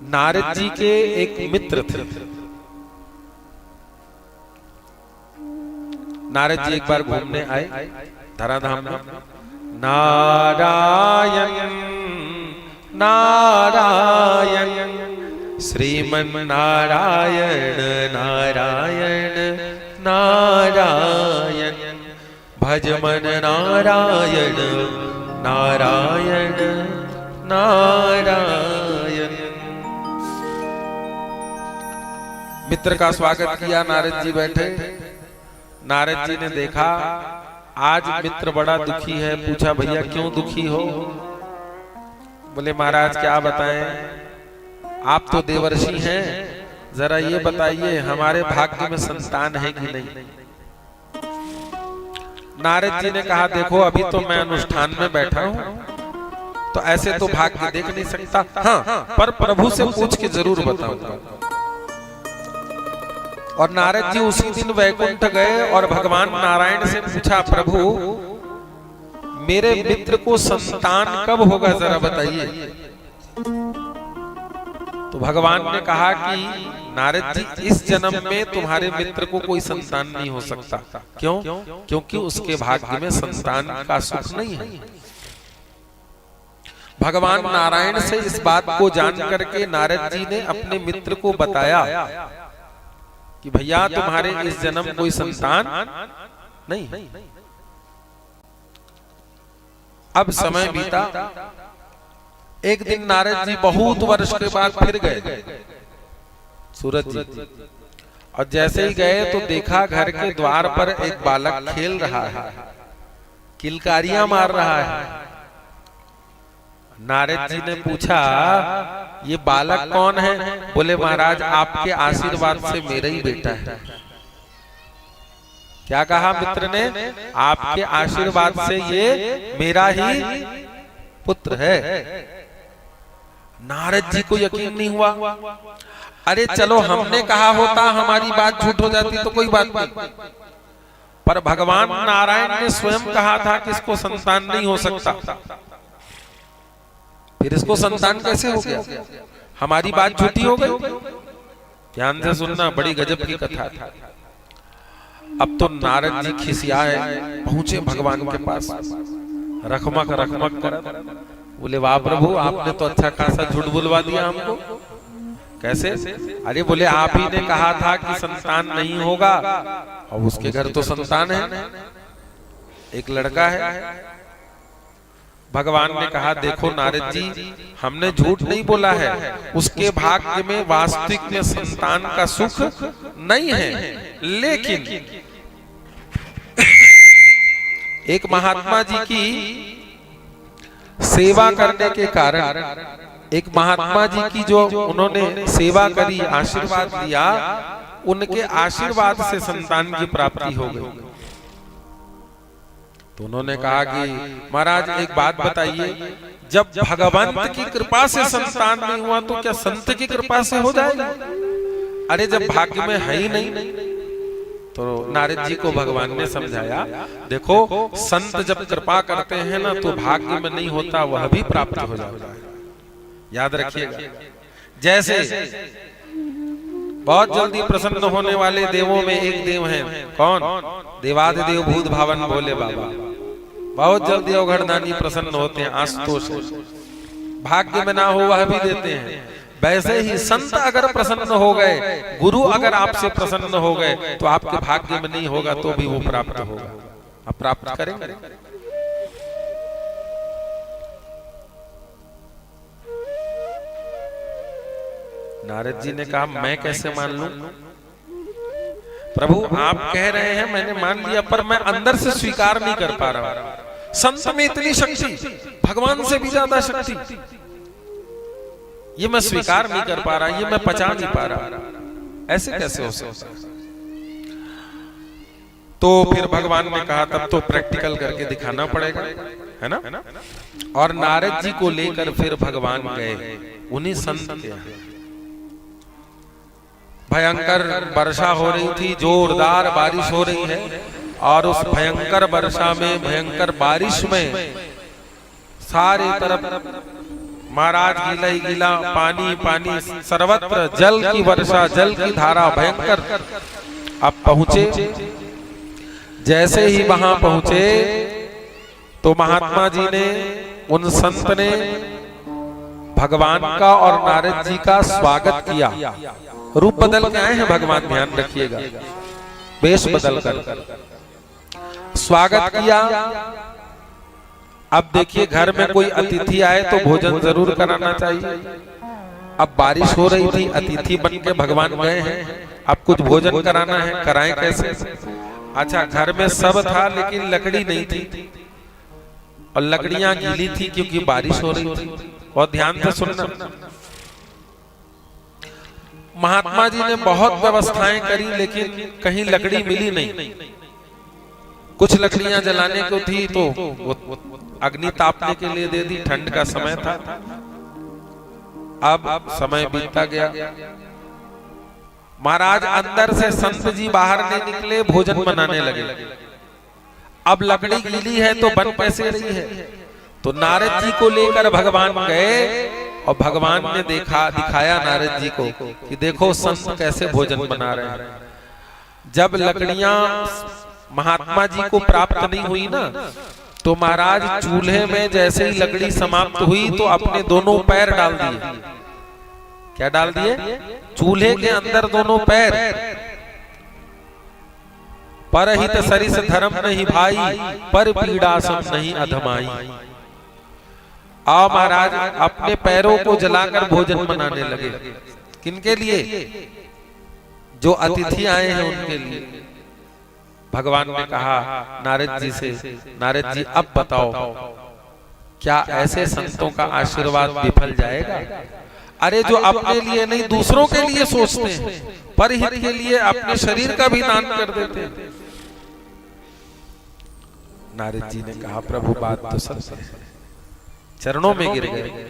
नारद जी के एक मित्र थे। नारद जी एक बार घूमने आए धराधाम में। नारायण नारायण श्रीमन नारायण नारायण नारायण भजमन नारायण नारायण नारायण। मित्र का स्वागत किया, नारद जी बैठे। नारद जी ने देखा आज मित्र बड़ा दुखी है। पूछा भैया क्यों दुखी हो? बोले महाराज क्या बताएं, आप तो देवर्षि हैं, जरा ये बताइए हमारे भाग्य में संतान है कि नहीं। नारद जी ने कहा देखो अभी तो मैं अनुष्ठान में बैठा हूं, तो ऐसे तो भाग्य देख नहीं सकता। हाँ, पर प्रभु से पूछ के जरूर बताऊंगा। और नारद जी उसी दिन वैकुंठ गए और भगवान नारायण से पूछा प्रभु मेरे मित्र को संतान कब होगा जरा बताइए। तो भगवान ने कहा कि नारद जी इस जन्म में तुम्हारे मित्र को कोई संतान नहीं हो सकता। क्यों? क्योंकि उसके भाग्य में संतान का सुख नहीं है। भगवान नारायण से इस बात को जान करके नारद जी ने अपने मित्र को बताया कि भैया तुम्हारे इस जन्म कोई संतान नहीं। अब समय बीता। एक दिन नारद जी बहुत वर्ष के बाद फिर गए सूरज जी, और जैसे ही गए तो देखा घर के द्वार पर एक बालक खेल रहा है, किलकारियां मार रहा है। नारद जी ने पूछा ये बालक कौन है? बोले महाराज आपके आशीर्वाद से मेरा ही बेटा है। क्या कहा मित्र ने? आपके आशीर्वाद से ये मेरा ही पुत्र है। नारद जी को यकीन नहीं हुआ। अरे चलो हमने कहा होता हमारी बात झूठ हो जाती तो कोई बात नहीं, पर भगवान नारायण ने स्वयं कहा था कि इसको संतान नहीं हो सकता, फिर इसको संतान कैसे हो गया? हमारी बात झूठी हो गई। ध्यान से सुनना, बड़ी गजब की कथा थी। अब तो नारद जी खिसियाए, पहुंचे भगवान के पास, रखमक रखमक कर बोले वाह प्रभु आपने तो अच्छा खासा झूठ बुलवा दिया हमको। कैसे? अरे बोले आप ही ने कहा था कि संतान नहीं होगा, और उसके घर तो संतान है, एक लड़का है। भगवान ने कहा देखो नारद जी हमने झूठ नहीं बोला है, उसके भाग्य में वास्तविक में संतान का सुख नहीं है, लेकिन एक महात्मा जी की सेवा करने के कारण, एक महात्मा जी की जो उन्होंने सेवा करी, आशीर्वाद दिया, उनके आशीर्वाद से संतान की प्राप्ति हो गई। तो उन्होंने कहा कि महाराज एक बात बताइए, जब भगवंत की कृपा से संतान नहीं हुआ तो क्या संत की कृपा से हो जाएगा? अरे जब भाग्य में है ही नहीं। तो नारद जी को भगवान ने समझाया देखो संत जब कृपा करते हैं ना तो भाग्य में नहीं होता वह भी प्राप्त हो जाता है। याद रखिएगा, जैसे बहुत जल्दी प्रसन्न होने वाले देवों में एक देव हैं, कौन? देवादिदेव भूत भावन भोले बाबा। बहुत जल्दी अवघड़दानी प्रसन्न होते हैं, आशुतोष। भाग्य में ना हो वह भी देते हैं। वैसे ही संत अगर प्रसन्न हो गए, गुरु अगर आपसे प्रसन्न हो गए, तो आपके भाग्य में नहीं होगा तो भी वो प्राप्त होगा। आप प्राप्त करेंगे। नारद जी ने कहा मैं कैसे मान लूं? प्रभु आप कह रहे हैं मैंने मान लिया, पर मैं अंदर से स्वीकार नहीं कर पा रहा। संत में इतनी शक्ति, भगवान से भी ज्यादा शक्ति, ये मैं स्वीकार नहीं कर पा रहा, ये मैं पचा नहीं पा रहा, ऐसे कैसे हो सकता? तो फिर भगवान ने कहा तब तो प्रैक्टिकल करके दिखाना पड़ेगा, है ना? और नारद जी को लेकर फिर भगवान गए उन्हीं संत के। भयंकर वर्षा हो रही थी, जोरदार बारिश हो रही है, और उस भयंकर वर्षा में, भयंकर बारिश में सारे तरफ महाराज गीला ही गीला, पानी पानी, सर्वत्र जल की वर्षा, जल की धारा भयंकर। अब पहुंचे, जैसे ही वहां पहुंचे तो महात्मा जी ने, उन संत ने भगवान का और नारद जी का स्वागत किया। रूप बदल के आए हैं भगवान, ध्यान रखिएगा, वेश बदल कर स्वागत किया। अब देखिए, घर में कोई अतिथि आए तो भोजन जरूर कराना चाहिए। अब बारिश हो रही थी, अतिथि बन के भगवान गए हैं, अब कुछ भोजन कराना है, कराएं कैसे? अच्छा, घर में सब था लेकिन लकड़ी नहीं थी, और लकड़ियां गीली थी क्योंकि बारिश हो रही थी। और ध्यान से सुनना, महात्मा जी ने बहुत व्यवस्थाएं करी लेकिन कहीं लकड़ी मिली नहीं। कुछ लकड़ियां जलाने को थी तो अग्नि तापने के लिए दे दी, ठंड का समय था। अब समय बीतता गया, महाराज अंदर से संत जी बाहर नहीं निकले, भोजन बनाने लगे। अब लकड़ी गीली है तो बन कैसे रही है? तो नारद जी को लेकर भगवान गए, और भगवान ने दिखाया नारद जी को कि देखो संत कैसे भोजन बना रहे हैं। जब लकड़ियां महात्मा जी को प्राप्त नहीं हुई ना, तो महाराज चूल्हे में जैसे ही लकड़ी समाप्त हुई तो अपने दोनों पैर डाल दिए। क्या डाल दिए? चूल्हे के अंदर दोनों पैर। परहित सरिस धर्म नहीं भाई, पर पीड़ा सम नहीं अधमाई। महाराज अपने पैरों को जलाकर भोजन बनाने लगे। किनके लिए? जो अतिथि आए हैं उनके लिए। भगवान ने कहा नारद जी से, नारद जी अब बताओ, क्या ऐसे संतों का आशीर्वाद विफल जाएगा? अरे जो अपने लिए नहीं दूसरों के लिए सोचते हैं, परहित के लिए अपने शरीर का भी दान कर देते हैं। नारद जी ने कहा प्रभु बात तो सच है। चरणों में गिर गए।